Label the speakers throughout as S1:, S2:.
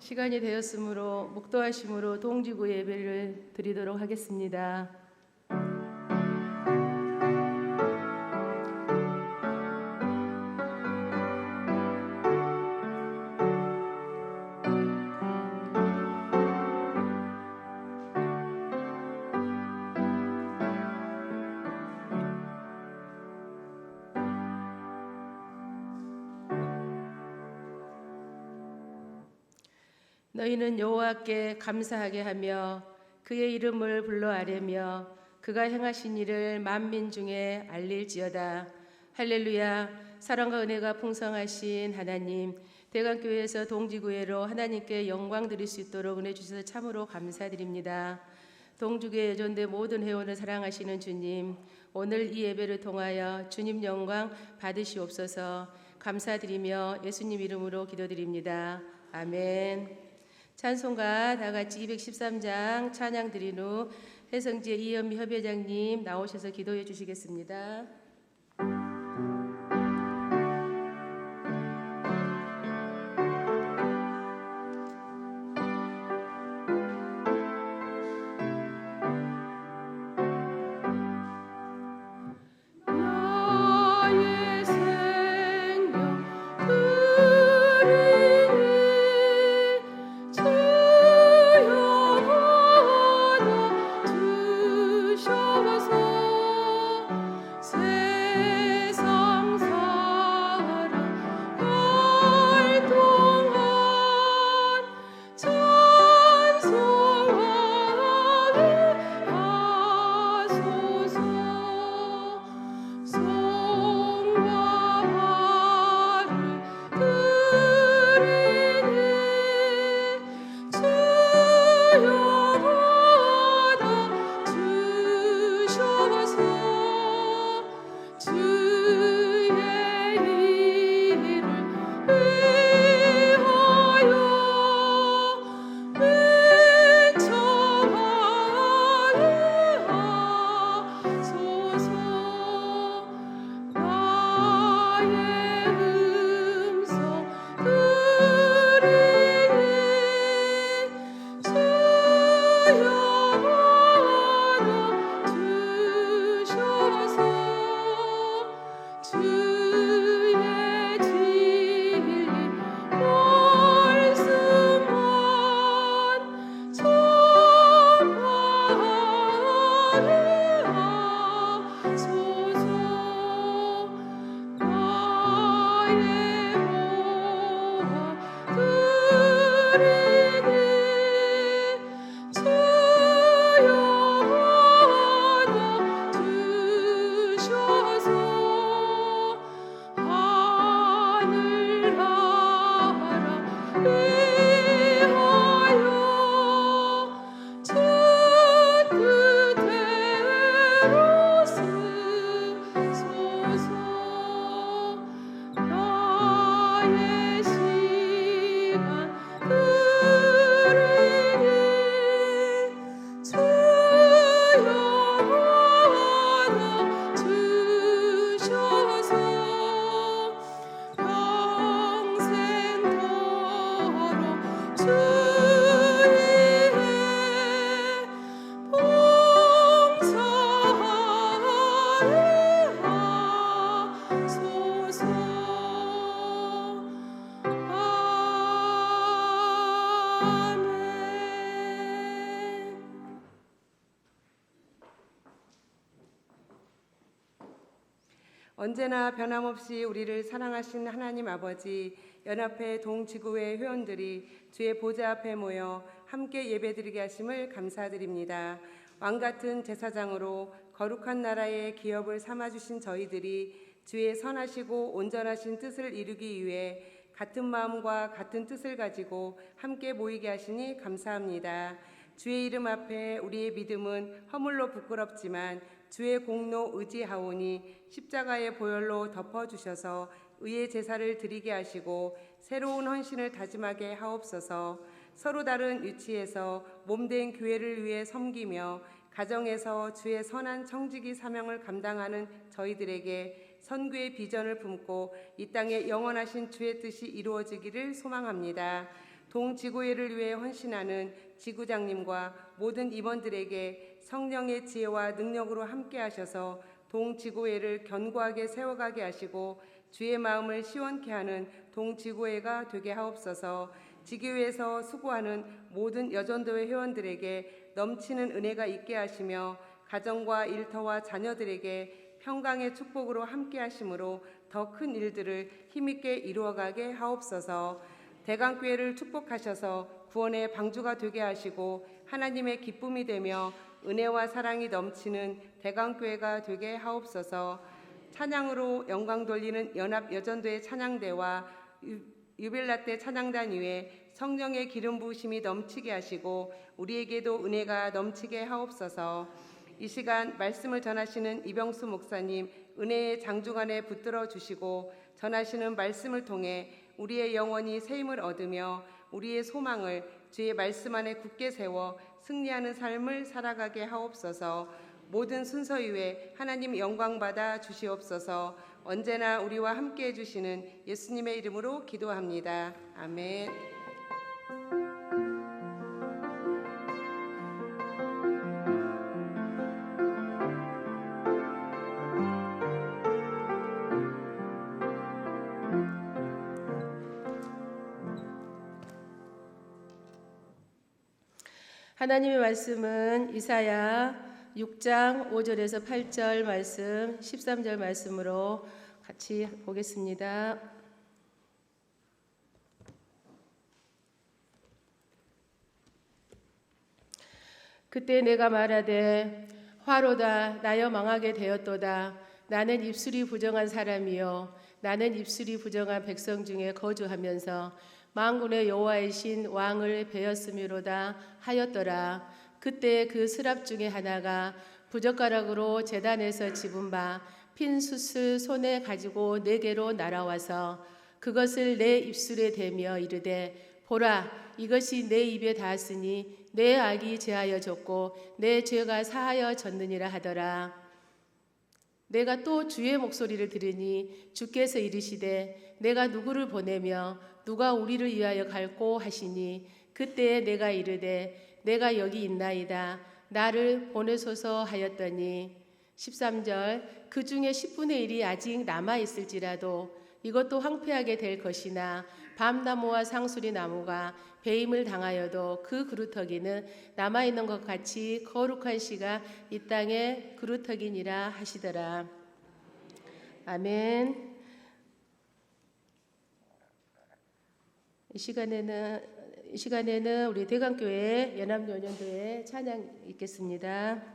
S1: 시간이 되었으므로 묵도하심으로 동지구 예배를 드리도록 하겠습니다. 너희는 여호와께 감사하게 하며 그의 이름을 불러 아뢰며 그가 행하신 일을 만민 중에 알릴지어다. 할렐루야. 사랑과 은혜가 풍성하신 하나님, 대강교회에서 동지구회로 하나님께 영광 드릴 수 있도록 은혜 주셔서 참으로 감사드립니다. 동지구회 여전대 모든 회원을 사랑하시는 주님, 오늘 이 예배를 통하여 주님 영광 받으시옵소서. 감사드리며 예수님 이름으로 기도드립니다. 아멘. 찬송가 다같이 213장 찬양 드린 후 해성지의 이현미 협회장님 나오셔서 기도해 주시겠습니다.
S2: 언제나 변함없이 우리를 사랑하신 하나님 아버지, 연합회 동지구회 회원들이 주의 보좌 앞에 모여 함께 예배드리게 하심을 감사드립니다. 왕같은 제사장으로 거룩한 나라의 기업을 삼아주신 저희들이 주의 선하시고 온전하신 뜻을 이루기 위해 같은 마음과 같은 뜻을 가지고 함께 모이게 하시니 감사합니다. 주의 이름 앞에 우리의 믿음은 허물로 부끄럽지만 주의 공로 의지하오니 십자가의 보혈로 덮어주셔서 의의 제사를 드리게 하시고 새로운 헌신을 다짐하게 하옵소서. 서로 다른 위치에서 몸된 교회를 위해 섬기며 가정에서 주의 선한 청지기 사명을 감당하는 저희들에게 선교의 비전을 품고 이 땅에 영원하신 주의 뜻이 이루어지기를 소망합니다. 동지구회를 위해 헌신하는 지구장님과 모든 임원들에게 성령의 지혜와 능력으로 함께 하셔서 동지구회를 견고하게 세워가게 하시고 주의 마음을 시원케 하는 동지구회가 되게 하옵소서. 지교회에서 수고하는 모든 여전도회 회원들에게 넘치는 은혜가 있게 하시며 가정과 일터와 자녀들에게 평강의 축복으로 함께 하심으로 더 큰 일들을 힘있게 이루어가게 하옵소서. 대강교회를 축복하셔서 구원의 방주가 되게 하시고 하나님의 기쁨이 되며 은혜와 사랑이 넘치는 대강교회가 되게 하옵소서. 찬양으로 영광 돌리는 연합여전도회 찬양대와 유빌라 때 찬양단 위에 성령의 기름 부으심이 넘치게 하시고 우리에게도 은혜가 넘치게 하옵소서. 이 시간 말씀을 전하시는 이병수 목사님 은혜의 장중 안에 붙들어 주시고 전하시는 말씀을 통해 우리의 영혼이 새 힘을 얻으며 우리의 소망을 주의 말씀 안에 굳게 세워 승리하는 삶을 살아가게 하옵소서. 모든 순서 위에 하나님 영광 받아 주시옵소서. 언제나 우리와 함께 해주시는 예수님의 이름으로 기도합니다. 아멘.
S1: 하나님의 말씀은 이사야 6장 5절에서 8절 말씀, 13절 말씀으로 같이 보겠습니다. 그때 내가 말하되 화로다 나여 망하게 되었도다. 나는 입술이 부정한 사람이요 나는 입술이 부정한 백성 중에 거주하면서 만군의 여호와이신 왕을 배었음이로다 하였더라. 그때 그 스랍 중에 하나가 부젓가락으로 제단에서 집은 바 핀 숯을 손에 가지고 내게로 날아와서 그것을 내 입술에 대며 이르되 보라 이것이 내 입에 닿았으니 내 악이 제하여졌고 내 죄가 사하여졌느니라 하더라. 내가 또 주의 목소리를 들으니 주께서 이르시되 내가 누구를 보내며 누가 우리를 위하여 갈꼬 하시니 그때에 내가 이르되 내가 여기 있나이다 나를 보내소서 하였더니 13절 그 중에 10분의 1이 아직 남아있을지라도 이것도 황폐하게 될 것이나 밤나무와 상수리 나무가 배임을 당하여도 그 그루터기는 남아있는 것 같이 거룩한 씨가 이 땅에 그루터기니라 하시더라. 아멘. 이 시간에는 우리 대강교회 연합요년도회 찬양 있겠습니다.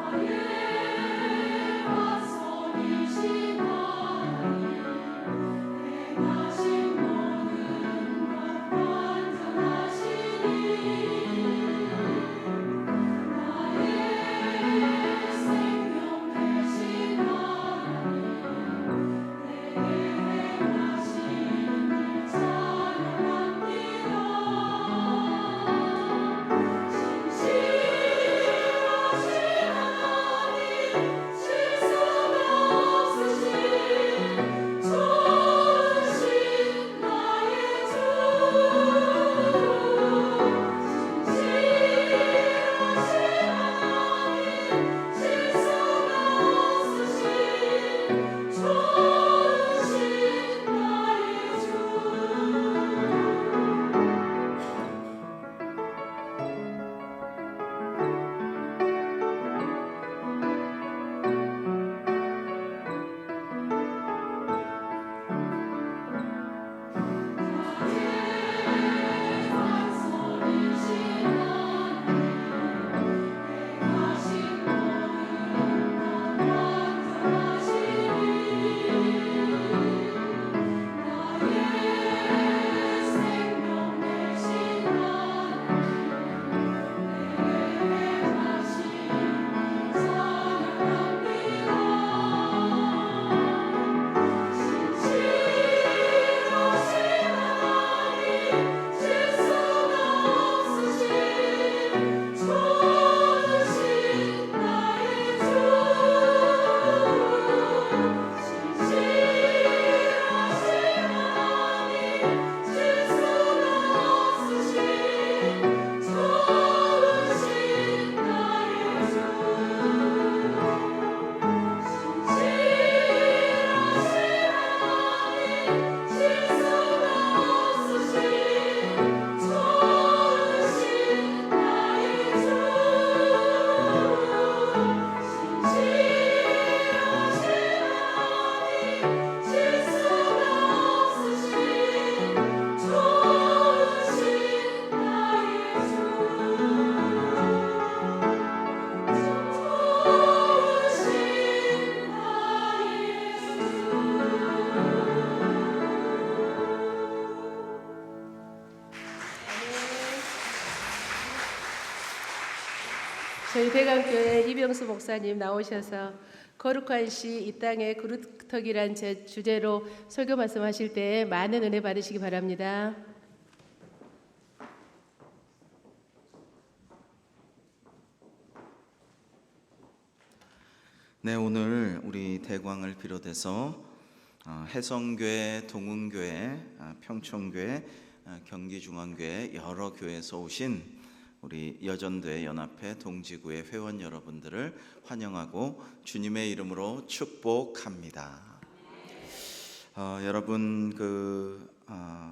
S3: 나의 와손이시나니 행하신 모든
S1: 저희 대강교회 이병수 목사님 나오셔서 거룩한 시 이 땅의 그루터기란 주제로 설교 말씀하실 때 많은 은혜 받으시기 바랍니다.
S3: 네, 오늘 우리 대광을 비롯해서 해성교회, 동훈교회, 평촌교회, 경기중앙교회 여러 교회에서 오신 우리 여전도회 연합회 동지구의 회원 여러분들을 환영하고 주님의 이름으로 축복합니다. 여러분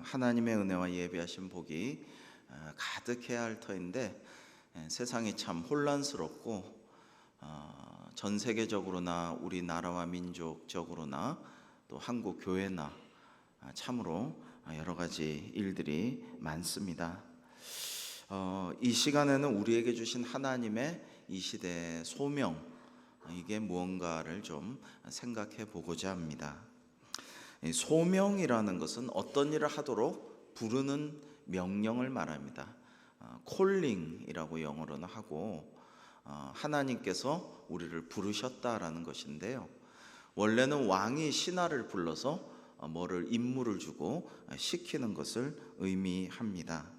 S3: 하나님의 은혜와 예비하신 복이 가득해야 할 터인데 세상이 참 혼란스럽고 전 세계적으로나 우리나라와 민족적으로나 또 한국 교회나 참으로 여러 가지 일들이 많습니다. 이 시간에는 우리에게 주신 하나님의 이 시대의 소명, 이게 무언가를 좀 생각해 보고자 합니다. 소명이라는 것은 어떤 일을 하도록 부르는 명령을 말합니다. 콜링이라고 영어로는 하고 하나님께서 우리를 부르셨다라는 것인데요. 원래는 왕이 신하를 불러서 뭐를 임무를 주고 시키는 것을 의미합니다.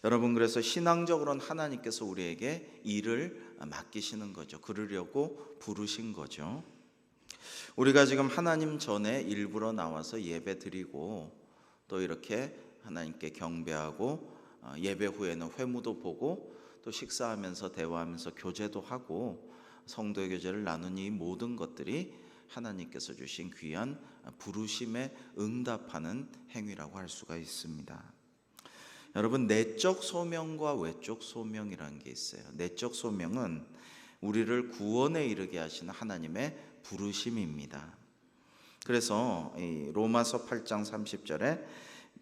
S3: 여러분, 그래서 신앙적으로는 하나님께서 우리에게 일을 맡기시는 거죠. 그러려고 부르신 거죠. 우리가 지금 하나님 전에 일부러 나와서 예배 드리고 또 이렇게 하나님께 경배하고 예배 후에는 회무도 보고 또 식사하면서 대화하면서 교제도 하고 성도의 교제를 나누는 이 모든 것들이 하나님께서 주신 귀한 부르심에 응답하는 행위라고 할 수가 있습니다. 여러분, 내적 소명과 외적 소명이라는 게 있어요. 내적 소명은 우리를 구원에 이르게 하시는 하나님의 부르심입니다. 그래서 이 로마서 8장 30절에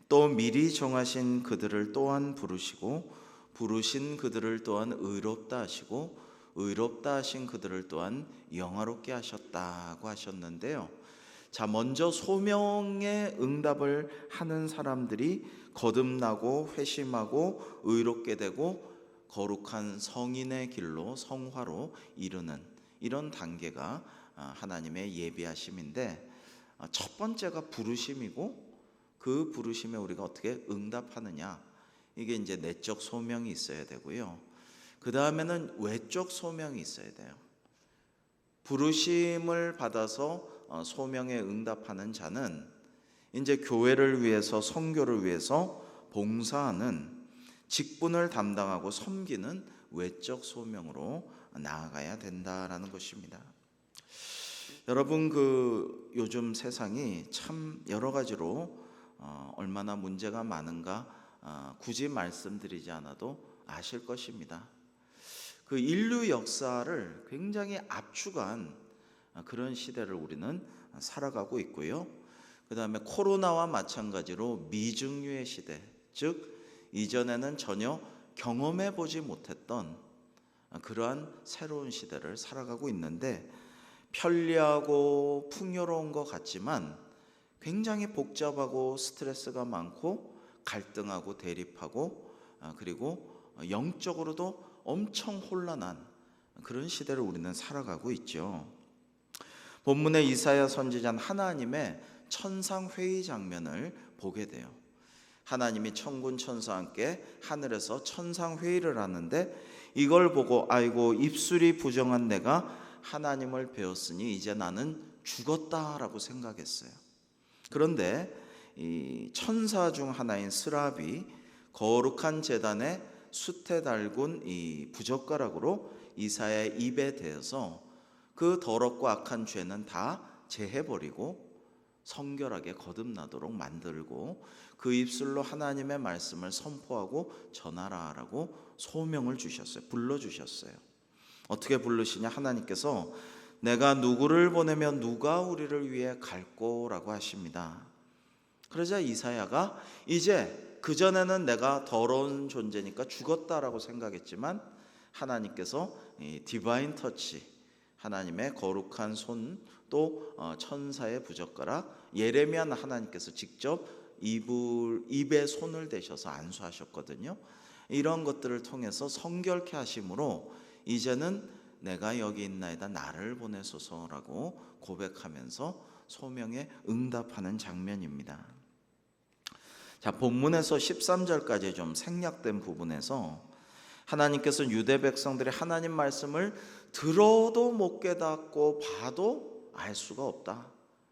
S3: 또 미리 정하신 그들을 또한 부르시고 부르신 그들을 또한 의롭다 하시고 의롭다 하신 그들을 또한 영화롭게 하셨다고 하셨는데요. 자, 먼저 소명에 응답을 하는 사람들이 거듭나고 회심하고 의롭게 되고 거룩한 성인의 길로 성화로 이르는 이런 단계가 하나님의 예비하심인데, 첫 번째가 부르심이고 그 부르심에 우리가 어떻게 응답하느냐, 이게 이제 내적 소명이 있어야 되고요. 그 다음에는 외적 소명이 있어야 돼요. 부르심을 받아서 소명에 응답하는 자는 이제 교회를 위해서, 선교를 위해서 봉사하는, 직분을 담당하고 섬기는 외적 소명으로 나아가야 된다라는 것입니다. 여러분, 요즘 세상이 참 여러 가지로 얼마나 문제가 많은가 굳이 말씀드리지 않아도 아실 것입니다. 인류 역사를 굉장히 압축한 그런 시대를 우리는 살아가고 있고요. 그 다음에 코로나와 마찬가지로 미증유의 시대, 즉 이전에는 전혀 경험해 보지 못했던 그러한 새로운 시대를 살아가고 있는데, 편리하고 풍요로운 것 같지만 굉장히 복잡하고 스트레스가 많고 갈등하고 대립하고 그리고 영적으로도 엄청 혼란한 그런 시대를 우리는 살아가고 있죠. 본문의 이사야 선지자는 하나님의 천상회의 장면을 보게 돼요. 하나님이 천군 천사와 함께 하늘에서 천상회의를 하는데, 이걸 보고 아이고 입술이 부정한 내가 하나님을 배웠으니 이제 나는 죽었다라고 생각했어요. 그런데 이 천사 중 하나인 스랍이 거룩한 제단에 숯에 달군 이 부젓가락으로 이사야의 입에 대어서 그 더럽고 악한 죄는 다 제해버리고 성결하게 거듭나도록 만들고 그 입술로 하나님의 말씀을 선포하고 전하라라고 소명을 주셨어요. 불러주셨어요. 어떻게 부르시냐? 하나님께서 내가 누구를 보내면 누가 우리를 위해 갈꼬라고 하십니다. 그러자 이사야가 이제 그전에는 내가 더러운 존재니까 죽었다라고 생각했지만 하나님께서 디바인 터치, 하나님의 거룩한 손, 또 천사의 부젓가락, 예레미야는 하나님께서 직접 입에 손을 대셔서 안수하셨거든요. 이런 것들을 통해서 성결케 하심으로 이제는 내가 여기 있나이다 나를 보내소서라고 고백하면서 소명에 응답하는 장면입니다. 자, 본문에서 13절까지 좀 생략된 부분에서 하나님께서 유대 백성들이 하나님 말씀을 들어도 못 깨닫고 봐도 알 수가 없다,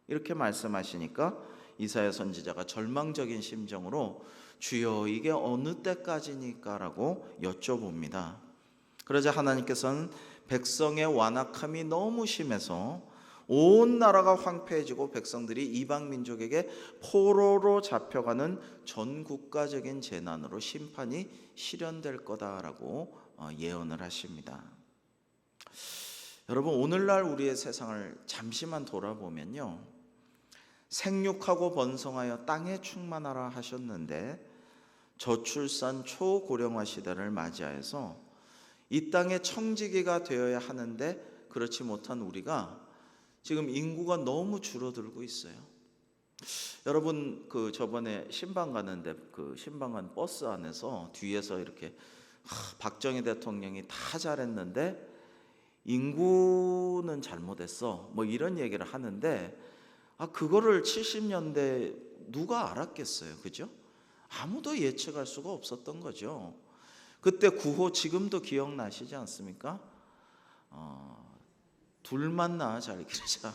S3: 이렇게 말씀하시니까 이사야 선지자가 절망적인 심정으로 주여 이게 어느 때까지니까 라고 여쭤봅니다. 그러자 하나님께서는 백성의 완악함이 너무 심해서 온 나라가 황폐해지고 백성들이 이방 민족에게 포로로 잡혀가는 전 국가적인 재난으로 심판이 실현될 거다라고 예언을 하십니다. 여러분, 오늘날 우리의 세상을 잠시만 돌아보면요, 생육하고 번성하여 땅에 충만하라 하셨는데 저출산 초고령화 시대를 맞이하여서 이 땅에 청지기가 되어야 하는데 그렇지 못한 우리가 지금 인구가 너무 줄어들고 있어요. 여러분, 그 저번에 신방 가는데 그 신방 간 버스 안에서 뒤에서 이렇게 박정희 대통령이 다 잘했는데 인구는 잘못했어 뭐 이런 얘기를 하는데, 그거를 70년대 누가 알았겠어요, 그죠? 아무도 예측할 수가 없었던 거죠. 그때 구호 지금도 기억나시지 않습니까? 둘만 낳아 잘 기르자.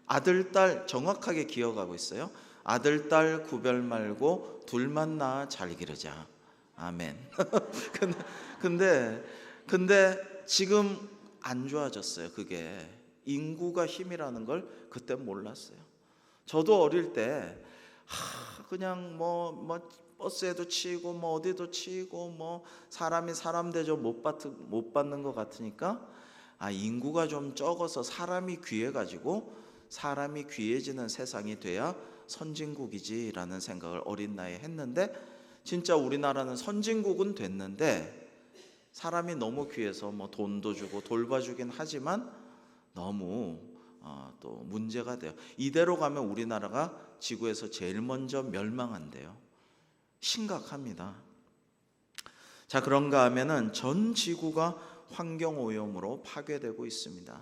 S3: 아들 딸 정확하게 기억하고 있어요. 아들 딸 구별 말고 둘만 낳아 잘 기르자. 아멘. 근데 지금 안 좋아졌어요. 그게 인구가 힘이라는 걸 그때 몰랐어요. 저도 어릴 때 그냥 뭐 버스에도 치이고 뭐 어디도 치이고 뭐 사람이 사람 대접 못 받는 것 같으니까 인구가 좀 적어서 사람이 귀해가지고 사람이 귀해지는 세상이 돼야 선진국이지라는 생각을 어린 나이에 했는데, 진짜 우리나라는 선진국은 됐는데 사람이 너무 귀해서 뭐 돈도 주고 돌봐주긴 하지만 너무 또 문제가 돼요. 이대로 가면 우리나라가 지구에서 제일 먼저 멸망한대요. 심각합니다. 자, 그런가 하면은 전 지구가 환경오염으로 파괴되고 있습니다.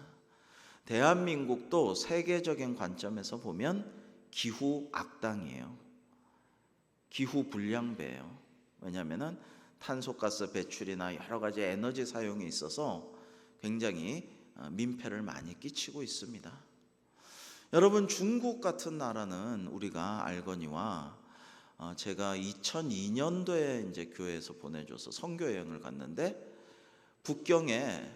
S3: 대한민국도 세계적인 관점에서 보면 기후 악당이에요. 기후 불량배예요. 왜냐하면은 탄소가스 배출이나 여러 가지 에너지 사용이 있어서 굉장히 민폐를 많이 끼치고 있습니다. 여러분, 중국 같은 나라는 우리가 알거니와 제가 2002년도에 이제 교회에서 보내줘서 선교 여행을 갔는데 북경에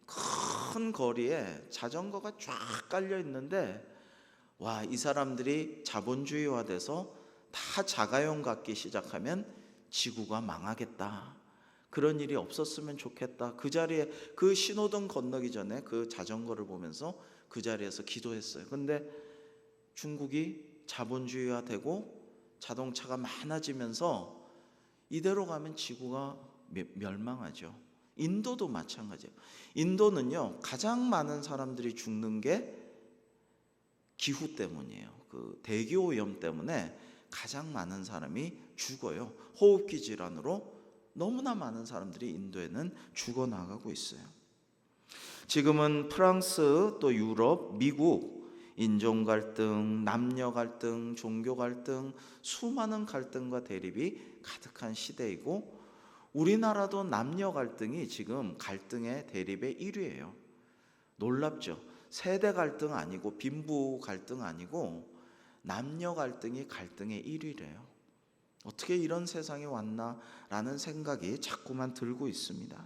S3: 큰 거리에 자전거가 쫙 깔려 있는데, 와, 이 사람들이 자본주의화돼서 다 자가용 갖기 시작하면 지구가 망하겠다, 그런 일이 없었으면 좋겠다, 그 자리에 그 신호등 건너기 전에 그 자전거를 보면서 그 자리에서 기도했어요. 근데 중국이 자본주의화되고 자동차가 많아지면서 이대로 가면 지구가 멸망하죠. 인도도 마찬가지예요. 인도는요, 가장 많은 사람들이 죽는 게 기후 때문이에요. 그 대기 오염 때문에 가장 많은 사람이 죽어요. 호흡기 질환으로 너무나 많은 사람들이 인도에는 죽어나가고 있어요. 지금은 프랑스, 또 유럽, 미국 인종 갈등, 남녀 갈등, 종교 갈등, 수많은 갈등과 대립이 가득한 시대이고, 우리나라도 남녀 갈등이 지금 갈등의 대립의 1위예요. 놀랍죠? 세대 갈등 아니고 빈부 갈등 아니고 남녀 갈등이 갈등의 1위래요. 어떻게 이런 세상이 왔나라는 생각이 자꾸만 들고 있습니다.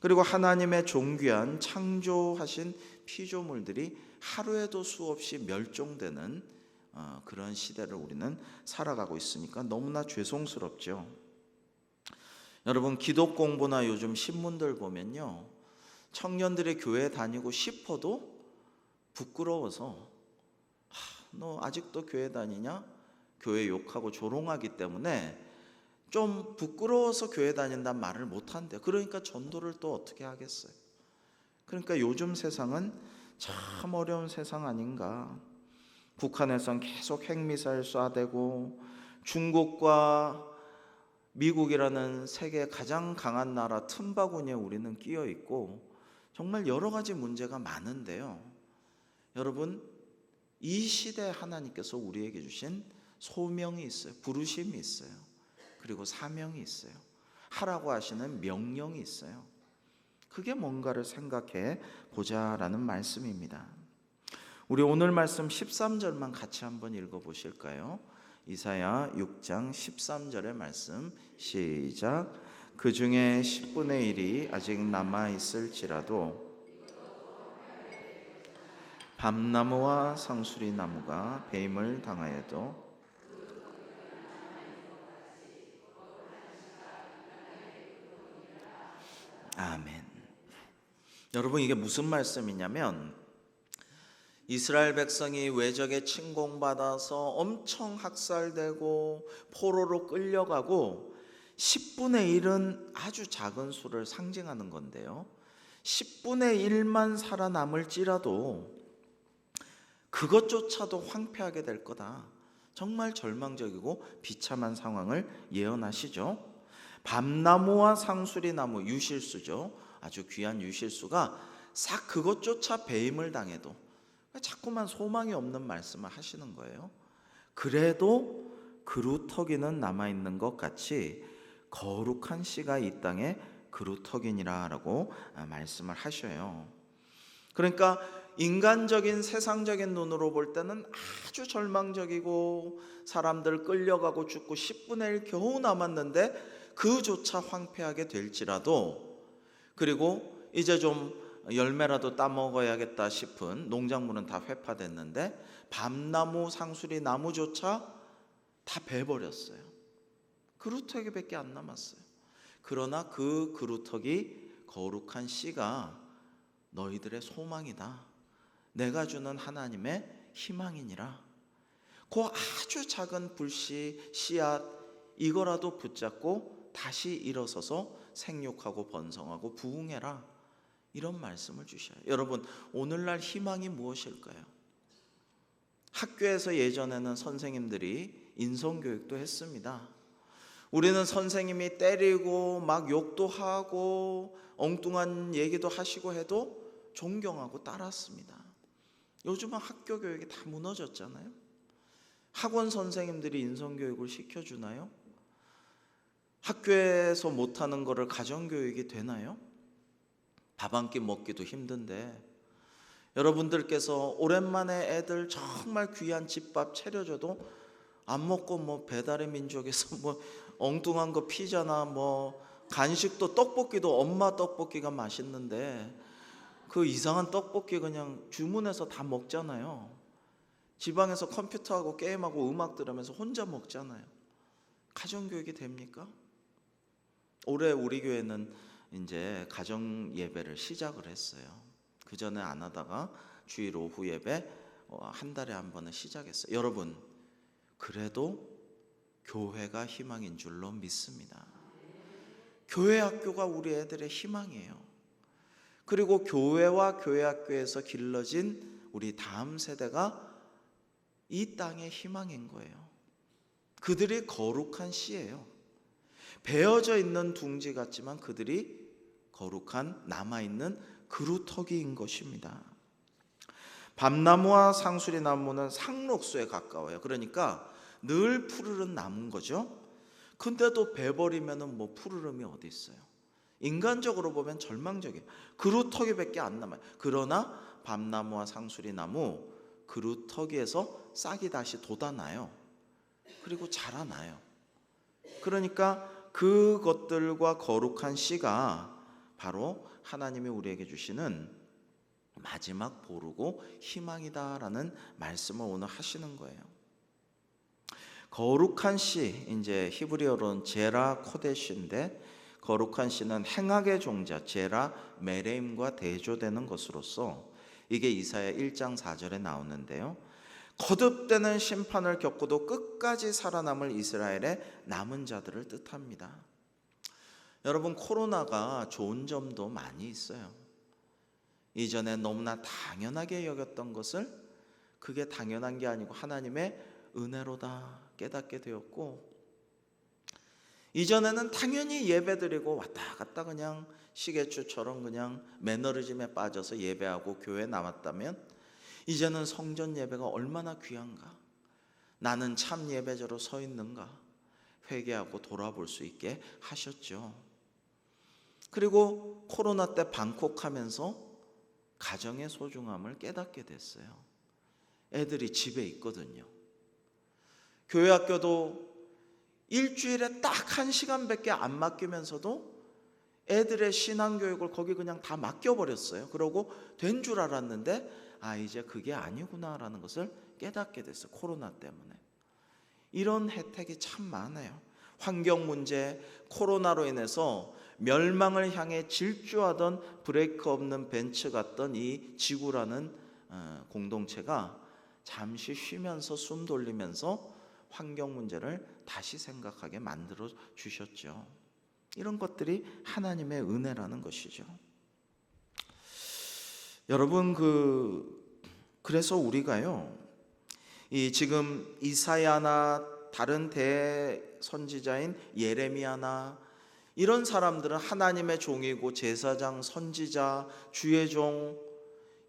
S3: 그리고 하나님의 존귀한 창조하신 피조물들이 하루에도 수없이 멸종되는 그런 시대를 우리는 살아가고 있으니까 너무나 죄송스럽죠. 여러분, 기독 공부나 요즘 신문들 보면요, 청년들이 교회 다니고 싶어도 부끄러워서 너 아직도 교회 다니냐? 교회 욕하고 조롱하기 때문에 좀 부끄러워서 교회 다닌다는 말을 못한대요. 그러니까 전도를 또 어떻게 하겠어요? 그러니까 요즘 세상은 참 어려운 세상 아닌가. 북한에선 계속 핵미사일 쏴대고 중국과 미국이라는 세계 가장 강한 나라 틈바구니에 우리는 끼어 있고 정말 여러 가지 문제가 많은데요. 여러분, 이 시대에 하나님께서 우리에게 주신 소명이 있어요. 부르심이 있어요. 그리고 사명이 있어요. 하라고 하시는 명령이 있어요. 그게 뭔가를 생각해 보자라는 말씀입니다. 우리 오늘 말씀 13절만 같이 한번 읽어보실까요? 이사야 6장 13절의 말씀 시작. 그 중에 10분의 1이 아직 남아있을지라도 밤나무와 상수리나무가 배임을 당하여도 아멘. 여러분, 이게 무슨 말씀이냐면 이스라엘 백성이 외적에 침공받아서 엄청 학살되고 포로로 끌려가고 10분의 1은 아주 작은 수를 상징하는 건데요. 10분의 1만 살아남을지라도 그것조차도 황폐하게 될 거다. 정말 절망적이고 비참한 상황을 예언하시죠. 밤나무와 상수리나무, 유실수죠. 아주 귀한 유실수가 싹 그것조차 배임을 당해도, 자꾸만 소망이 없는 말씀을 하시는 거예요. 그래도 그루터기는 남아있는 것 같이 거룩한 씨가 이 땅에 그루터기니라 라고 말씀을 하셔요. 그러니까 인간적인 세상적인 눈으로 볼 때는 아주 절망적이고 사람들 끌려가고 죽고 10분의 1 겨우 남았는데 그조차 황폐하게 될지라도, 그리고 이제 좀 열매라도 따먹어야겠다 싶은 농작물은 다 회파됐는데 밤나무, 상수리 나무조차 다 베버렸어요. 그루터기밖에 안 남았어요. 그러나 그 그루터기 거룩한 씨가 너희들의 소망이다. 내가 주는 하나님의 희망이니라. 그 아주 작은 불씨, 씨앗 이거라도 붙잡고 다시 일어서서 생육하고 번성하고 부흥해라. 이런 말씀을 주셔요. 여러분, 오늘날 희망이 무엇일까요? 학교에서 예전에는 선생님들이 인성교육도 했습니다. 우리는 선생님이 때리고 막 욕도 하고 엉뚱한 얘기도 하시고 해도 존경하고 따랐습니다. 요즘은 학교 교육이 다 무너졌잖아요. 학원 선생님들이 인성교육을 시켜주나요? 학교에서 못하는 거를 가정교육이 되나요? 밥 한 끼 먹기도 힘든데 여러분들께서 오랜만에 애들 정말 귀한 집밥 차려줘도 안 먹고 뭐 배달의 민족에서 뭐 엉뚱한 거 피자나 뭐 간식도 떡볶이도 엄마 떡볶이가 맛있는데 그 이상한 떡볶이 그냥 주문해서 다 먹잖아요. 지방에서 컴퓨터하고 게임하고 음악 들으면서 혼자 먹잖아요. 가정교육이 됩니까? 올해 우리 교회는 이제 가정 예배를 시작을 했어요. 그 전에 안 하다가 주일 오후 예배 한 달에 한 번은 시작했어요. 여러분, 그래도 교회가 희망인 줄로 믿습니다. 교회 학교가 우리 애들의 희망이에요. 그리고 교회와 교회 학교에서 길러진 우리 다음 세대가 이 땅의 희망인 거예요. 그들이 거룩한 씨예요. 베어져 있는 둥지 같지만 그들이 거룩한 남아있는 그루터기인 것입니다. 밤나무와 상수리나무는 상록수에 가까워요. 그러니까 늘 푸르른 나무인 거죠. 근데도 베버리면 뭐 푸르름이 어디 있어요. 인간적으로 보면 절망적이에요. 그루터기밖에 안 남아요. 그러나 밤나무와 상수리나무 그루터기에서 싹이 다시 돋아나요. 그리고 자라나요. 그러니까 그것들과 거룩한 씨가 바로 하나님이 우리에게 주시는 마지막 보루고 희망이다라는 말씀을 오늘 하시는 거예요. 거룩한 씨, 이제 히브리어로는 제라 코데시인데 거룩한 씨는 행악의 종자 제라 메레임과 대조되는 것으로서 이게 이사야 1장 4절에 나오는데요. 거듭되는 심판을 겪고도 끝까지 살아남을 이스라엘의 남은 자들을 뜻합니다. 여러분, 코로나가 좋은 점도 많이 있어요. 이전에 너무나 당연하게 여겼던 것을 그게 당연한 게 아니고 하나님의 은혜로다 깨닫게 되었고, 이전에는 당연히 예배드리고 왔다 갔다 그냥 시계추처럼 그냥 매너리즘에 빠져서 예배하고 교회에 남았다면, 이제는 성전 예배가 얼마나 귀한가, 나는 참 예배자로 서 있는가 회개하고 돌아볼 수 있게 하셨죠. 그리고 코로나 때 방콕하면서 가정의 소중함을 깨닫게 됐어요. 애들이 집에 있거든요. 교회 학교도 일주일에 딱 1시간밖에 안 맡기면서도 애들의 신앙교육을 거기 그냥 다 맡겨버렸어요. 그러고 된 줄 알았는데 이제 그게 아니구나라는 것을 깨닫게 됐어요. 코로나 때문에. 이런 혜택이 참 많아요. 환경 문제, 코로나로 인해서 멸망을 향해 질주하던 브레이크 없는 벤츠 같던 이 지구라는 공동체가 잠시 쉬면서 숨 돌리면서 환경 문제를 다시 생각하게 만들어 주셨죠. 이런 것들이 하나님의 은혜라는 것이죠. 여러분, 그래서 우리가요, 이 지금 이사야나 다른 대선지자인 예레미야나 이런 사람들은 하나님의 종이고 제사장, 선지자, 주의 종,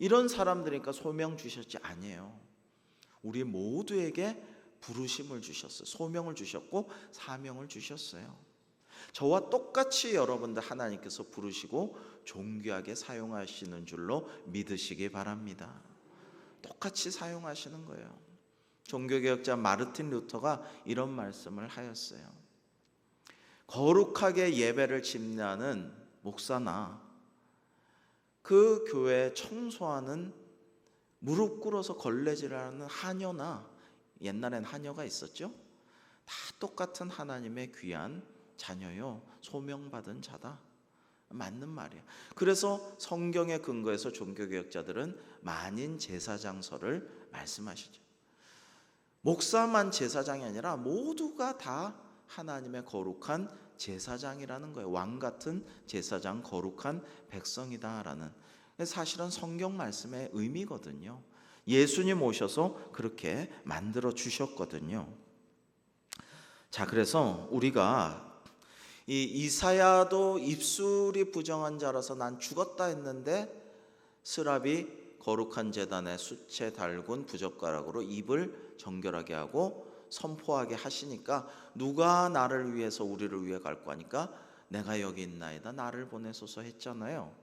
S3: 이런 사람들이니까 소명 주셨지 아니에요. 우리 모두에게 부르심을 주셨어요. 소명을 주셨고 사명을 주셨어요. 저와 똑같이 여러분들 하나님께서 부르시고 존귀하게 사용하시는 줄로 믿으시기 바랍니다. 똑같이 사용하시는 거예요. 종교개혁자 마르틴 루터가 이런 말씀을 하였어요. 거룩하게 예배를 집례하는 목사나 그 교회 청소하는 무릎 꿇어서 걸레질하는 하녀나, 옛날엔 하녀가 있었죠. 다 똑같은 하나님의 귀한 자녀요, 소명받은 자다. 맞는 말이에요. 그래서 성경에 근거해서 종교개혁자들은 만인 제사장설을 말씀하시죠. 목사만 제사장이 아니라 모두가 다 하나님의 거룩한 제사장이라는 거예요. 왕 같은 제사장, 거룩한 백성이다라는, 사실은 성경 말씀의 의미거든요. 예수님 오셔서 그렇게 만들어 주셨거든요. 자, 그래서 우리가 이 이사야도 입술이 부정한 자라서 난 죽었다 했는데, 스랍이 거룩한 제단에 수채 달군 부젓가락으로 입을 정결하게 하고 선포하게 하시니까, 누가 나를 위해서 우리를 위해 갈고 하니까 내가 여기 있나이다, 나를 보내소서 했잖아요.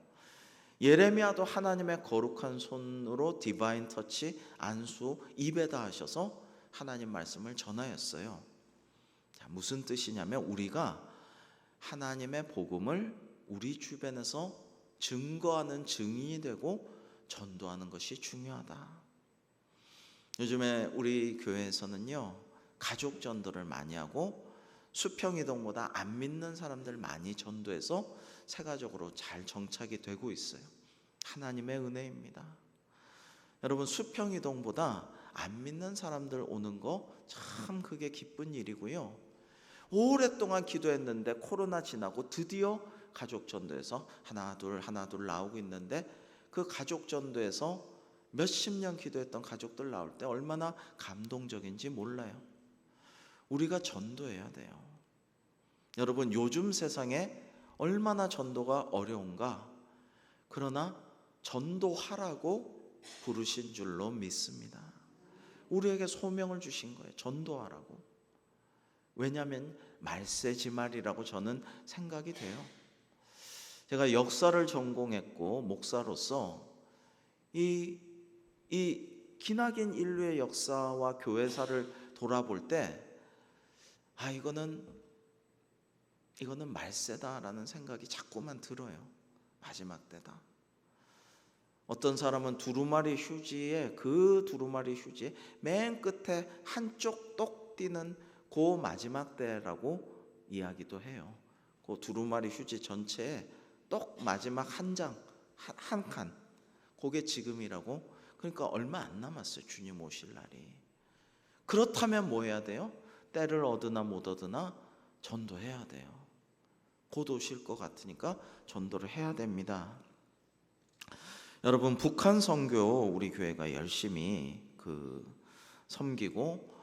S3: 예레미야도 하나님의 거룩한 손으로 디바인 터치, 안수 입에다 하셔서 하나님 말씀을 전하였어요. 자, 무슨 뜻이냐면 우리가 하나님의 복음을 우리 주변에서 증거하는 증인이 되고 전도하는 것이 중요하다. 요즘에 우리 교회에서는요, 가족 전도를 많이 하고 수평이동보다 안 믿는 사람들 많이 전도해서 세가족으로 잘 정착이 되고 있어요. 하나님의 은혜입니다. 여러분, 수평이동보다 안 믿는 사람들 오는 거 참 그게 기쁜 일이고요. 오랫동안 기도했는데 코로나 지나고 드디어 가족 전도에서 하나 둘 나오고 있는데, 그 가족 전도에서 몇십 년 기도했던 가족들 나올 때 얼마나 감동적인지 몰라요. 우리가 전도해야 돼요. 여러분, 요즘 세상에 얼마나 전도가 어려운가. 그러나 전도하라고 부르신 줄로 믿습니다. 우리에게 소명을 주신 거예요. 전도하라고. 왜냐하면 말세지말이라고 저는 생각이 돼요. 제가 역사를 전공했고 목사로서 이 기나긴 인류의 역사와 교회사를 돌아볼 때 이거는 말세다라는 생각이 자꾸만 들어요. 마지막 때다. 어떤 사람은 두루마리 휴지에 맨 끝에 한쪽 똑 띄는 그 마지막 때라고 이야기도 해요. 그 두루마리 휴지 전체에 똑 마지막 한 칸, 그게 지금이라고. 그러니까 얼마 안 남았어요, 주님 오실 날이. 그렇다면 뭐 해야 돼요? 때를 얻으나 못 얻으나 전도해야 돼요. 곧 오실 것 같으니까 전도를 해야 됩니다. 여러분, 북한 선교 우리 교회가 열심히 섬기고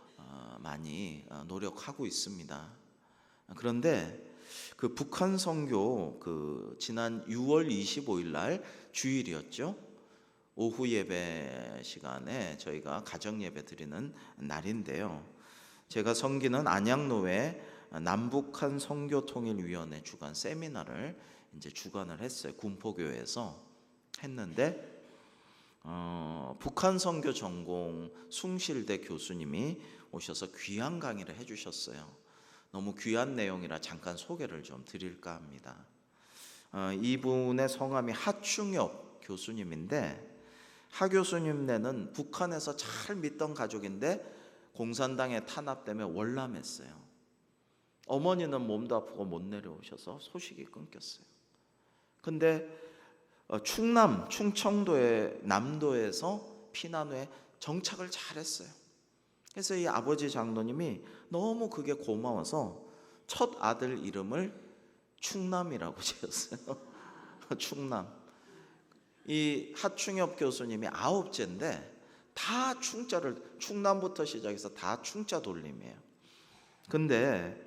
S3: 많이 노력하고 있습니다. 그런데 그 북한 선교 그 지난 6월 25일 날 주일이었죠. 오후 예배 시간에 저희가 가정 예배 드리는 날인데요. 제가 섬기는 안양노회 남북한 선교통일위원회 주간 세미나를 이제 주관을 했어요. 군포교회에서 했는데 북한 선교 전공 숭실대 교수님이 오셔서 귀한 강의를 해주셨어요. 너무 귀한 내용이라 잠깐 소개를 좀 드릴까 합니다. 이분의 성함이 하충엽 교수님인데, 하 교수님네는 북한에서 잘 믿던 가족인데 공산당에 탄압 때문에 월남했어요. 어머니는 몸도 아프고 못 내려오셔서 소식이 끊겼어요. 근데 충남, 충청도의 남도에서 피난 후에 정착을 잘했어요. 그래서 이 아버지 장로님이 너무 그게 고마워서 첫 아들 이름을 충남이라고 지었어요. 충남. 이 하충엽 교수님이 9째인데 다 충자를, 충남부터 시작해서 다 충자 돌림이에요. 근데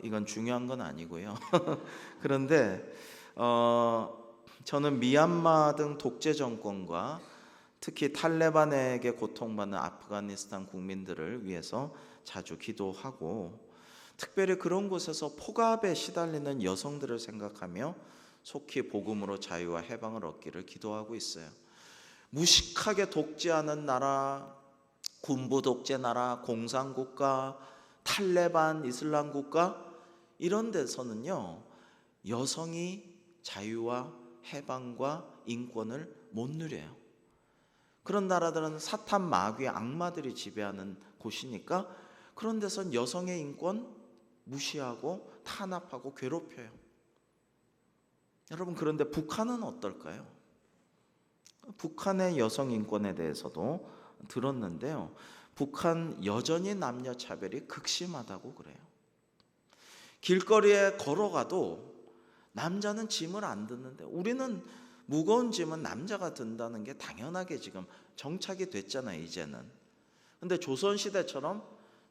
S3: 이건 중요한 건 아니고요. 그런데 저는 미얀마 등 독재 정권과 특히 탈레반에게 고통받는 아프가니스탄 국민들을 위해서 자주 기도하고, 특별히 그런 곳에서 폭압에 시달리는 여성들을 생각하며 속히 복음으로 자유와 해방을 얻기를 기도하고 있어요. 무식하게 독재하는 나라, 군부 독재 나라, 공산국가, 탈레반, 이슬람 국가, 이런 데서는요, 여성이 자유와 해방과 인권을 못 누려요. 그런 나라들은 사탄, 마귀, 악마들이 지배하는 곳이니까 그런 데선 여성의 인권 무시하고 탄압하고 괴롭혀요. 여러분, 그런데 북한은 어떨까요? 북한의 여성 인권에 대해서도 들었는데요. 북한 여전히 남녀 차별이 극심하다고 그래요. 길거리에 걸어가도 남자는 짐을 안 듣는데, 우리는 무거운 짐은 남자가 든다는 게 당연하게 지금 정착이 됐잖아요, 이제는. 근데 조선시대처럼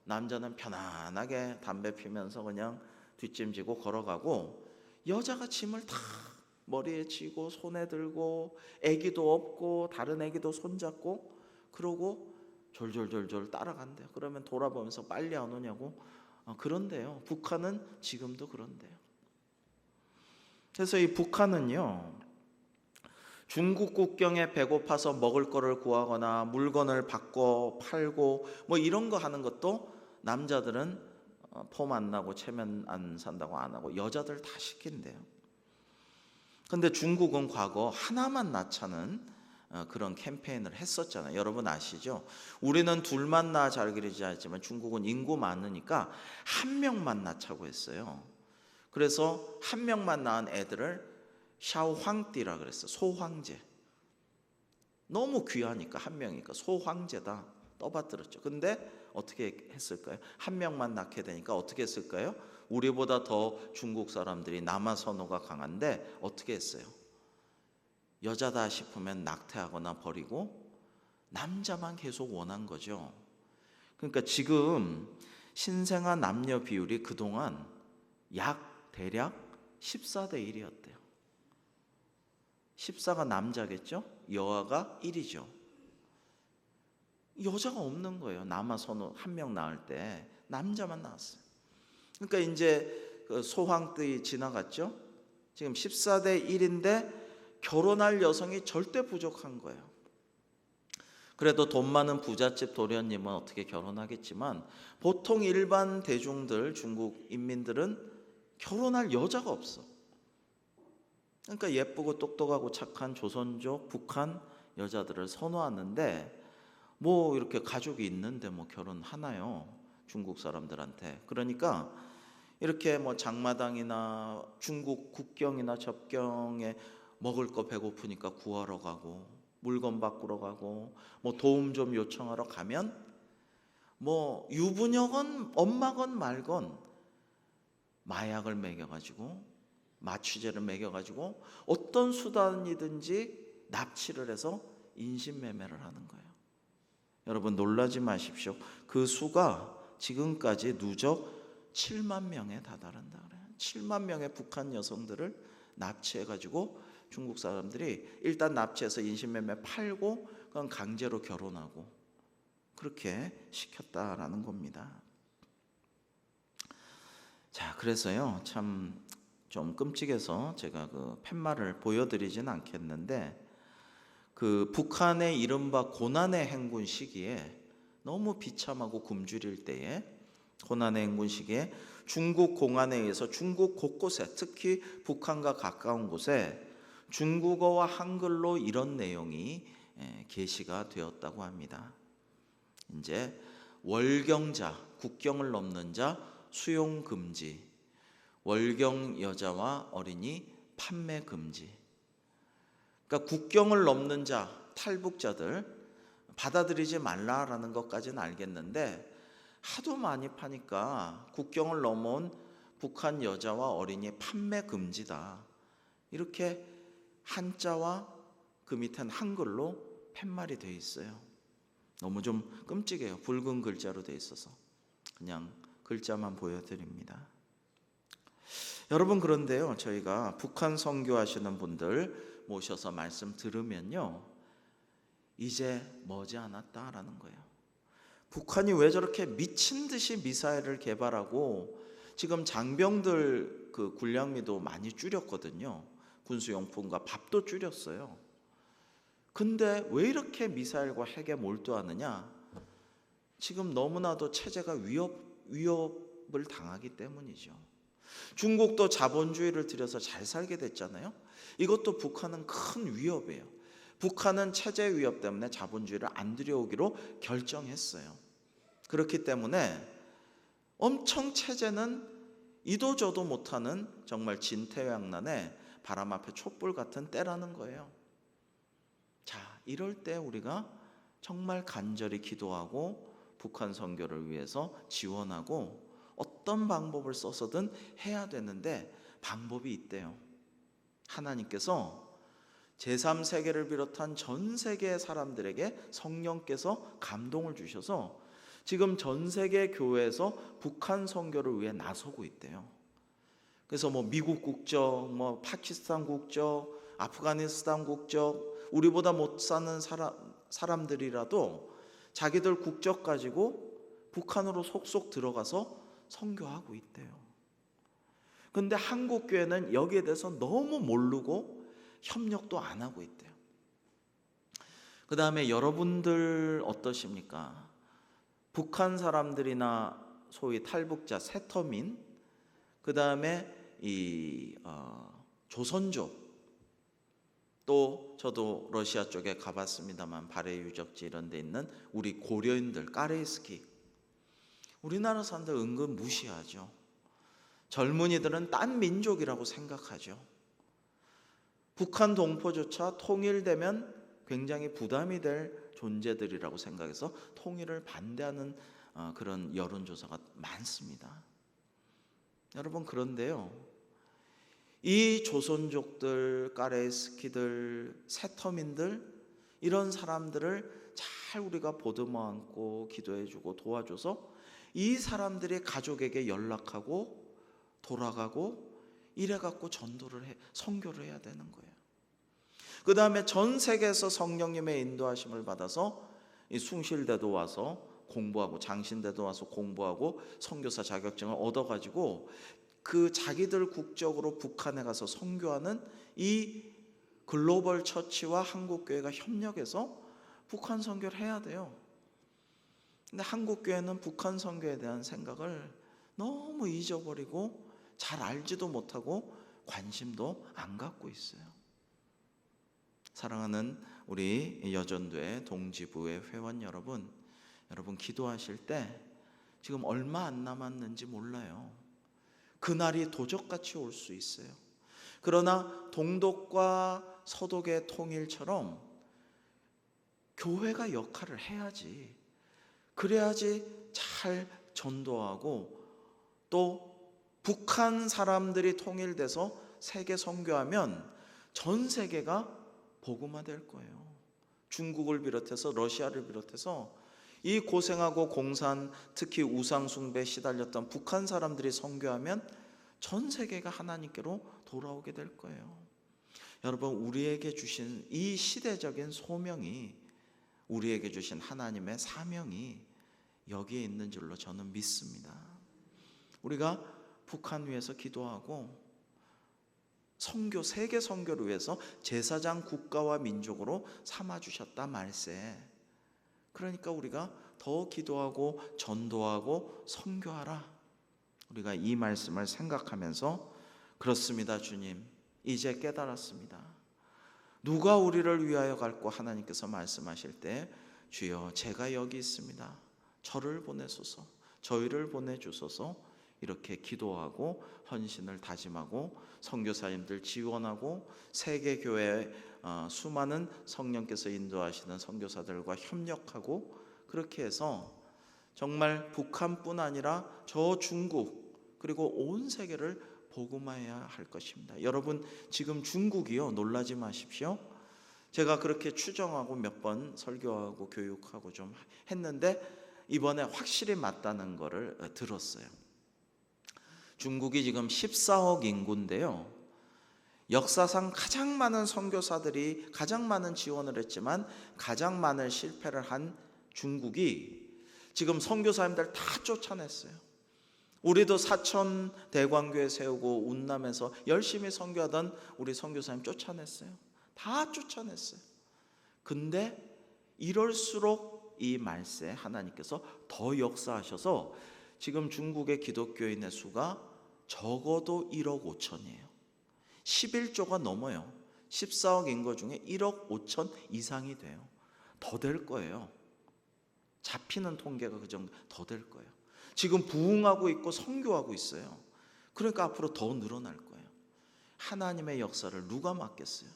S3: 남자는 편안하게 담배 피면서 그냥 뒷짐지고 걸어가고, 여자가 짐을 다 머리에 지고 손에 들고 애기도 업고 다른 애기도 손잡고 그러고 졸졸졸졸 따라간대요. 그러면 돌아보면서 빨리 안 오냐고. 그런데요, 북한은 지금도 그런데요. 그래서 이 북한은요, 중국 국경에 배고파서 먹을 거를 구하거나 물건을 바꿔 팔고 뭐 이런 거 하는 것도 남자들은 폼 안 나고 체면 안 산다고 안 하고 여자들 다 시킨대요. 근데 중국은 과거 하나만 낳자는 그런 캠페인을 했었잖아요. 여러분 아시죠? 우리는 둘만 낳아 잘 기르지 않지만 중국은 인구 많으니까 한 명만 낳자고 했어요. 그래서 한 명만 낳은 애들을 샤오황띠라 그랬어요. 소황제. 너무 귀하니까 한 명이니까 소황제다 떠받들었죠. 근데 어떻게 했을까요? 한 명만 낳게 되니까 어떻게 했을까요? 우리보다 더 중국 사람들이 남아 선호가 강한데 어떻게 했어요? 여자다 싶으면 낙태하거나 버리고 남자만 계속 원한 거죠. 그러니까 지금 신생아 남녀 비율이 그동안 약 대략 14대 1이었대요. 14가 남자겠죠? 여아가 1이죠. 여자가 없는 거예요. 남아 선호 한 명 낳을 때 남자만 낳았어요. 그러니까 이제 그 소황띠 지나갔죠. 지금 14대 1인데 결혼할 여성이 절대 부족한 거예요. 그래도 돈 많은 부잣집 도련님은 어떻게 결혼하겠지만 보통 일반 대중들, 중국 인민들은 결혼할 여자가 없어. 그러니까 예쁘고 똑똑하고 착한 조선족 북한 여자들을 선호하는데, 뭐 이렇게 가족이 있는데 뭐 결혼하나요? 중국 사람들한테. 그러니까 이렇게 뭐 장마당이나 중국 국경이나 접경에 먹을 거 배고프니까 구하러 가고 물건 바꾸러 가고 뭐 도움 좀 요청하러 가면 뭐 유부녀건 엄마건 말건 마약을 먹여가지고 마취제를 먹여가지고 어떤 수단이든지 납치를 해서 인신매매를 하는 거예요. 여러분 놀라지 마십시오. 그 수가 지금까지 누적 7만 명에 다다른다 그래요. 7만 명의 북한 여성들을 납치해가지고 중국 사람들이 일단 납치해서 인신매매 팔고 그건 강제로 결혼하고 그렇게 시켰다라는 겁니다. 자, 그래서요, 참 좀 끔찍해서 제가 그 팻말을 보여드리진 않겠는데, 그 북한의 이른바 고난의 행군 시기에 너무 비참하고 굶주릴 때에, 고난의 행군 시기에 중국 공안에 의해서 중국 곳곳에, 특히 북한과 가까운 곳에 중국어와 한글로 이런 내용이 게시가 되었다고 합니다. 이제 월경자, 국경을 넘는 자 수용 금지, 월경 여자와 어린이 판매 금지. 그러니까 국경을 넘는 자, 탈북자들 받아들이지 말라라는 것까지는 알겠는데, 하도 많이 파니까 국경을 넘어온 북한 여자와 어린이 판매 금지다, 이렇게 한자와 그 밑엔 한글로 팻말이 되어 있어요. 너무 좀 끔찍해요. 붉은 글자로 되어 있어서 그냥 글자만 보여드립니다. 여러분, 그런데요, 저희가 북한 선교하시는 분들 모셔서 말씀 들으면요, 이제 머지않았다라는 거예요. 북한이 왜 저렇게 미친 듯이 미사일을 개발하고 지금 장병들 그 군량미도 많이 줄였거든요. 군수용품과 밥도 줄였어요. 근데 왜 이렇게 미사일과 핵에 몰두하느냐? 지금 너무나도 체제가 위협을 당하기 때문이죠. 중국도 자본주의를 들여서 잘 살게 됐잖아요. 이것도 북한은 큰 위협이에요. 북한은 체제 위협 때문에 자본주의를 안 들여오기로 결정했어요. 그렇기 때문에 엄청 체제는 이도 저도 못하는 정말 진퇴양난의 바람 앞에 촛불 같은 때라는 거예요. 자, 이럴 때 우리가 정말 간절히 기도하고 북한 선교를 위해서 지원하고 어떤 방법을 써서든 해야 되는데, 방법이 있대요. 하나님께서 제3세계를 비롯한 전 세계 사람들에게 성령께서 감동을 주셔서 지금 전 세계 교회에서 북한 선교를 위해 나서고 있대요. 그래서 미국 국적, 파키스탄 국적, 아프가니스탄 국적, 우리보다 못 사는 사람들이라도 자기들 국적 가지고 북한으로 속속 들어가서 선교하고 있대요. 근데 한국 교회는 여기에 대해서 너무 모르고 협력도 안 하고 있대요. 그 다음에 여러분들 어떠십니까? 북한 사람들이나 소위 탈북자, 세터민, 그 다음에 조선족, 또 저도 러시아 쪽에 가봤습니다만 발해 유적지 이런 데 있는 우리 고려인들, 까레이스키, 우리나라 사람들 은근 무시하죠. 젊은이들은 딴 민족이라고 생각하죠. 북한 동포조차 통일되면 굉장히 부담이 될 존재들이라고 생각해서 통일을 반대하는 그런 여론조사가 많습니다. 여러분, 그런데요, 이 조선족들, 까레스키들, 세터민들, 이런 사람들을 잘 우리가 보듬어 안고 기도해주고 도와줘서 이 사람들이 가족에게 연락하고 돌아가고 이래갖고 선교를 해야 되는 거예요. 그 다음에 전 세계에서 성령님의 인도하심을 받아서 이 숭실대도 와서 공부하고, 장신대도 와서 공부하고 선교사 자격증을 얻어가지고 그 자기들 국적으로 북한에 가서 선교하는 이 글로벌 처치와 한국교회가 협력해서 북한 선교를 해야 돼요. 근데 한국교회는 북한 선교에 대한 생각을 너무 잊어버리고 잘 알지도 못하고 관심도 안 갖고 있어요. 사랑하는 우리 여전도의 동지부의 회원 여러분, 기도하실 때 지금 얼마 안 남았는지 몰라요. 그날이 도적같이 올 수 있어요. 그러나 동독과 서독의 통일처럼 교회가 역할을 해야지. 그래야지 잘 전도하고 또 북한 사람들이 통일돼서 세계 선교하면 전 세계가 복음화 될 거예요. 중국을 비롯해서 러시아를 비롯해서 이 고생하고 공산, 특히 우상 숭배에 시달렸던 북한 사람들이 선교하면 전 세계가 하나님께로 돌아오게 될 거예요. 여러분, 우리에게 주신 이 시대적인 소명이, 우리에게 주신 하나님의 사명이 여기에 있는 줄로 저는 믿습니다. 우리가 북한 위해서 기도하고 선교, 세계 선교를 위해서 제사장 국가와 민족으로 삼아주셨다 말세. 그러니까 우리가 더 기도하고 전도하고 선교하라. 우리가 이 말씀을 생각하면서 그렇습니다 주님, 이제 깨달았습니다. 누가 우리를 위하여 갈고 하나님께서 말씀하실 때 주여 제가 여기 있습니다, 저를 보내소서, 저희를 보내주소서, 이렇게 기도하고 헌신을 다짐하고 선교사님들 지원하고 세계교회 수많은 성령께서 인도하시는 선교사들과 협력하고, 그렇게 해서 정말 북한뿐 아니라 저 중국 그리고 온 세계를 복음화해야 할 것입니다. 여러분, 지금 중국이요, 놀라지 마십시오. 제가 그렇게 추정하고 몇 번 설교하고 교육하고 좀 했는데 이번에 확실히 맞다는 거를 들었어요. 중국이 지금 14억 인구인데요, 역사상 가장 많은 선교사들이 가장 많은 지원을 했지만 가장 많은 실패를 한 중국이 지금 선교사님들 다 쫓아냈어요. 우리도 사천 대광교회 세우고 운남에서 열심히 선교하던 우리 선교사님 쫓아냈어요. 다 쫓아냈어요. 근데 이럴수록 이 말세 하나님께서 더 역사하셔서 지금 중국의 기독교인의 수가 적어도 1억 5천이에요. 11조가 넘어요. 14억 인구 중에 1억 5천 이상이 돼요. 더 될 거예요. 잡히는 통계가 그 정도 더 될 거예요. 지금 부흥하고 있고 선교하고 있어요. 그러니까 앞으로 더 늘어날 거예요. 하나님의 역사를 누가 맡겠어요?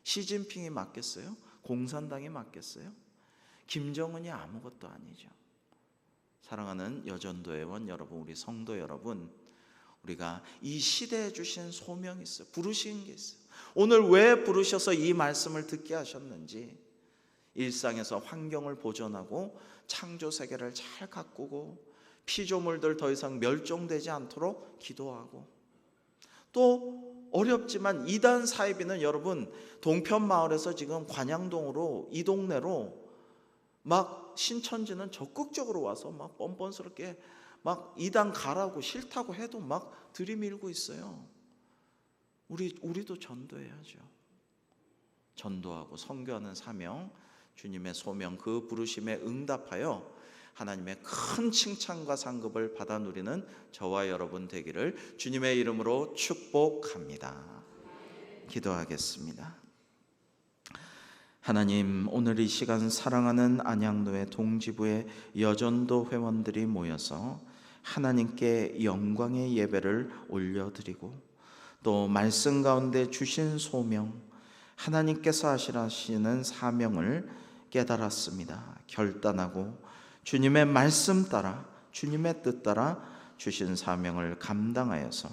S3: 시진핑이 맡겠어요? 공산당이 맡겠어요? 김정은이 아무것도 아니죠. 사랑하는 여전도회원 여러분, 우리 성도 여러분, 우리가 이 시대에 주신 소명이 있어요. 부르신 게 있어요. 오늘 왜 부르셔서 이 말씀을 듣게 하셨는지, 일상에서 환경을 보존하고 창조 세계를 잘 가꾸고 피조물들 더 이상 멸종되지 않도록 기도하고, 또 어렵지만 이단 사이비는 여러분 동편 마을에서 지금 관양동으로 이 동네로 막 신천지는 적극적으로 와서 막 뻔뻔스럽게 막 이단 가라고 싫다고 해도 막 들이밀고 있어요. 우리도 전도해야죠. 전도하고 선교하는 사명, 주님의 소명, 그 부르심에 응답하여 하나님의 큰 칭찬과 상급을 받아 누리는 저와 여러분 되기를 주님의 이름으로 축복합니다. 기도하겠습니다. 하나님, 오늘 이 시간 사랑하는 안양노회 동지부의 여전도 회원들이 모여서 하나님께 영광의 예배를 올려드리고, 또 말씀 가운데 주신 소명, 하나님께서 하시는 사명을 깨달았습니다. 결단하고 주님의 말씀 따라, 주님의 뜻 따라 주신 사명을 감당하여서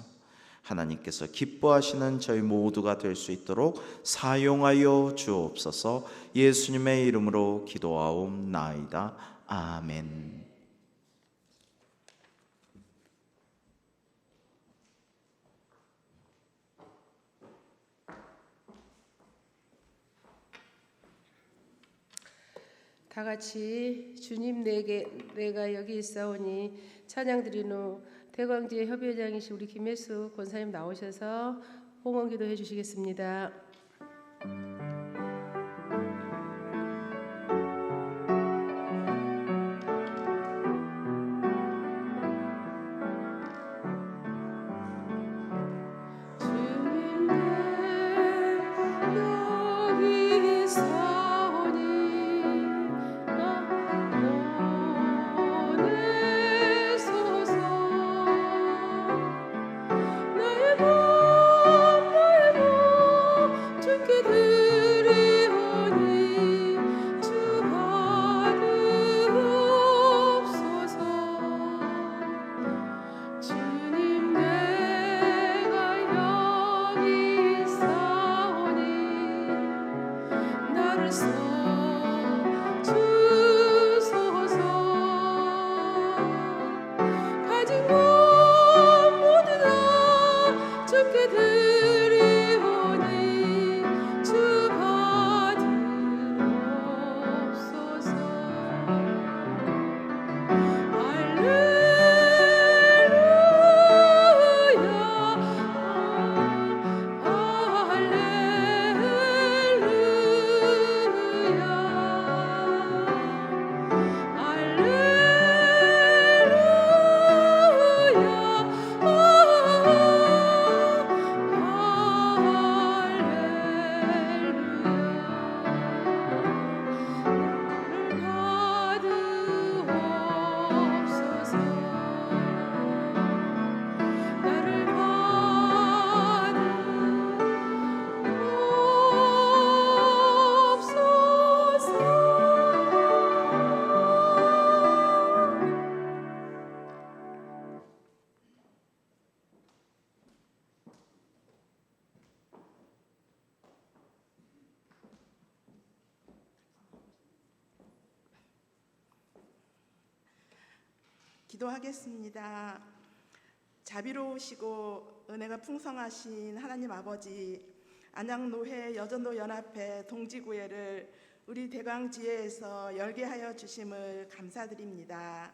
S3: 하나님께서 기뻐하시는 저희 모두가 될 수 있도록 사용하여 주옵소서. 예수님의 이름으로 기도하옵나이다. 아멘.
S1: 다 같이 주님 내가 여기 있사오니 찬양 드린 후 대광지회 협의회장이신 우리 김혜수 권사님 나오셔서 홍원기도 해주시겠습니다. 주께
S4: 기도하겠습니다. 자비로우시고 은혜가 풍성하신 하나님 아버지, 안양노회 여전도 연합회 동지구회를 우리 대광지회에서 열게 하여 주심을 감사드립니다.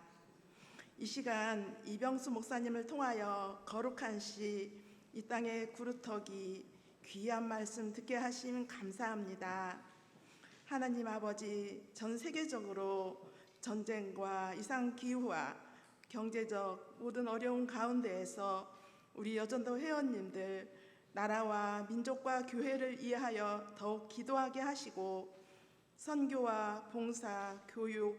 S4: 이 시간 이병수 목사님을 통하여 거룩한 시, 이 땅의 구루터기, 귀한 말씀 듣게 하심 감사합니다. 하나님 아버지, 전 세계적으로 전쟁과 이상기후와 경제적 모든 어려운 가운데에서 우리 여전도 회원님들 나라와 민족과 교회를 이해하여 더욱 기도하게 하시고 선교와 봉사, 교육,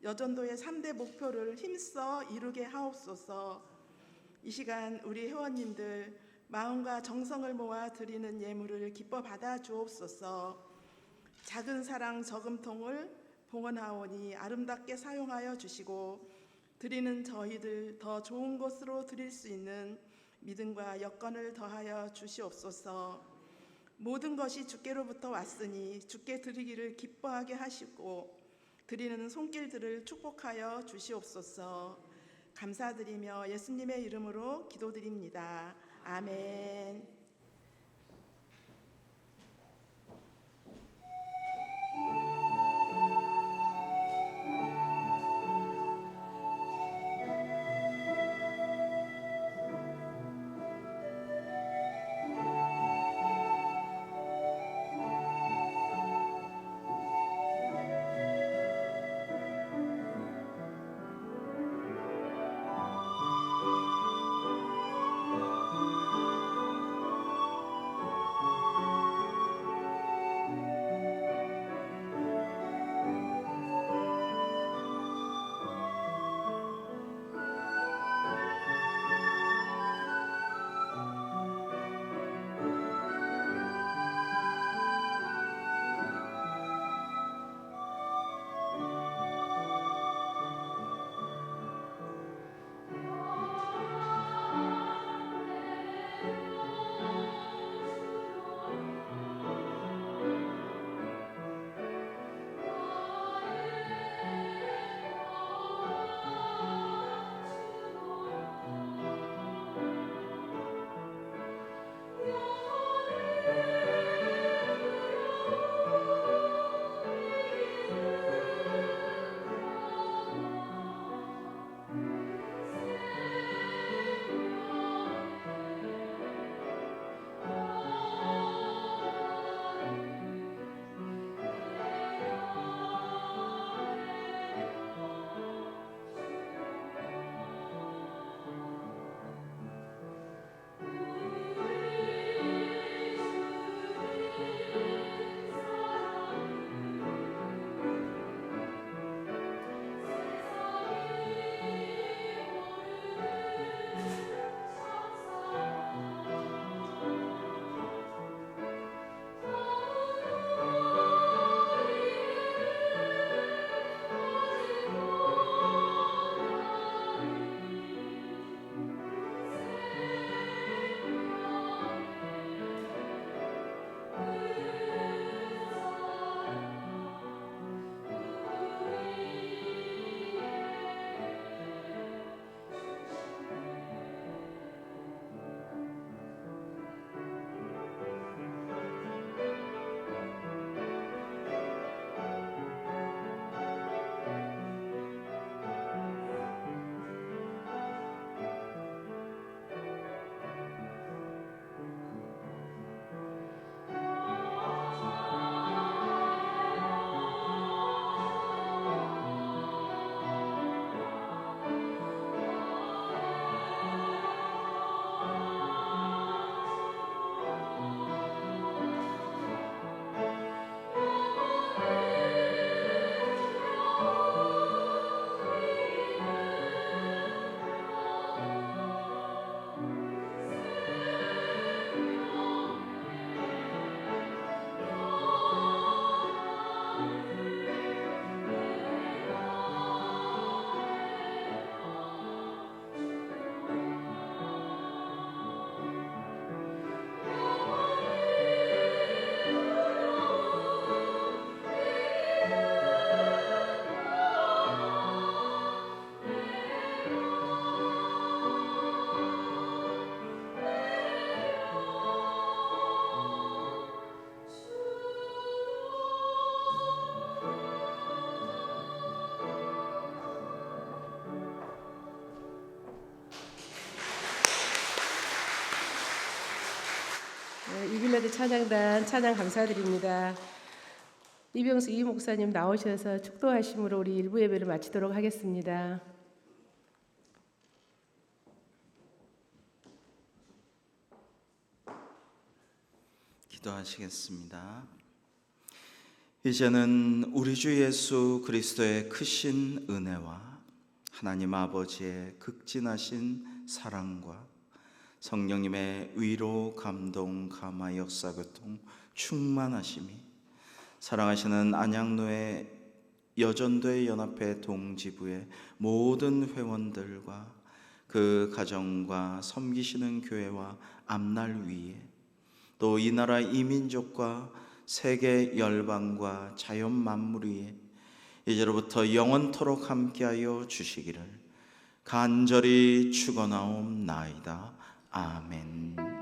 S4: 여전도의 3대 목표를 힘써 이루게 하옵소서. 이 시간 우리 회원님들 마음과 정성을 모아 드리는 예물을 기뻐 받아 주옵소서. 작은 사랑 저금통을 봉헌하오니 아름답게 사용하여 주시고 드리는 저희들 더 좋은 것으로 드릴 수 있는 믿음과 여건을 더하여 주시옵소서. 모든 것이 주께로부터 왔으니 주께 드리기를 기뻐하게 하시고 드리는 손길들을 축복하여 주시옵소서. 감사드리며 예수님의 이름으로 기도드립니다. 아멘.
S1: 이빌라드 찬양단 찬양 감사드립니다. 이병수 이 목사님 나오셔서 축도하심으로 우리 일부 예배를 마치도록 하겠습니다.
S3: 기도하시겠습니다. 이제는 우리 주 예수 그리스도의 크신 은혜와 하나님 아버지의 극진하신 사랑과 성령님의 위로, 감동, 감화, 역사, 교통, 충만하심이 사랑하시는 안양노회 여전도의 연합회 동지부의 모든 회원들과 그 가정과 섬기시는 교회와 앞날 위에 또 이 나라 이민족과 세계 열방과 자연 만물 위에 이제로부터 영원토록 함께하여 주시기를 간절히 축원하옵나이다. 아멘.